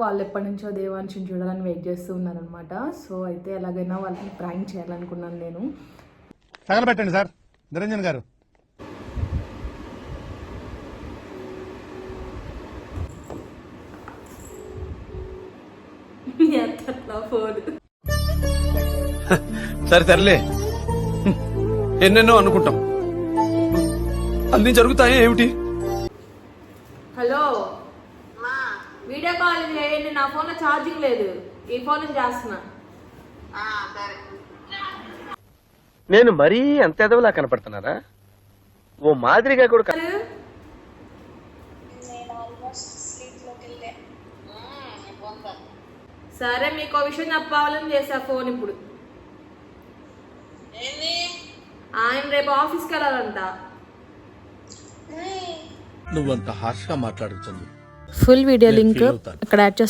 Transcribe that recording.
వాళ్ళు ఎప్పటి నుంచో దేవాన్షిని చూడాలని వెయిట్ చేస్తూ ఉన్నారనమాట. సో అయితే ఎలాగైనా వాళ్ళని ప్రాంక్ చేయాలనుకున్నాను నేను. తగలబెట్టండి సార్ నిరంజన్ గారు. సరే తరలే, ఎన్నెన్నో అనుకుంటాం, అన్ని జరుగుతాయి ఏమిటి? హలో, వీడియో కాల్ చేయండి. నా ఫోన్లో ఛార్జింగ్ లేదు, ఈ ఫోన్ నుంచి చేస్తున్నా. నేను మరీ అంత ఎదవలా కనపడుతున్నారా? ఓ మాదిరిగా కూడా సరే, మీకు విషయం చెప్పాలని చేసా ఫోన్. ఇప్పుడు ఆయన రేపు ఆఫీస్కి వెళ్ళాలంట. నువ్వంత హార్ష్గా మాట్లాడుతుంది. ఫుల్ వీడియో లింక్ అక్కడ యాడ్ చేస్తాను.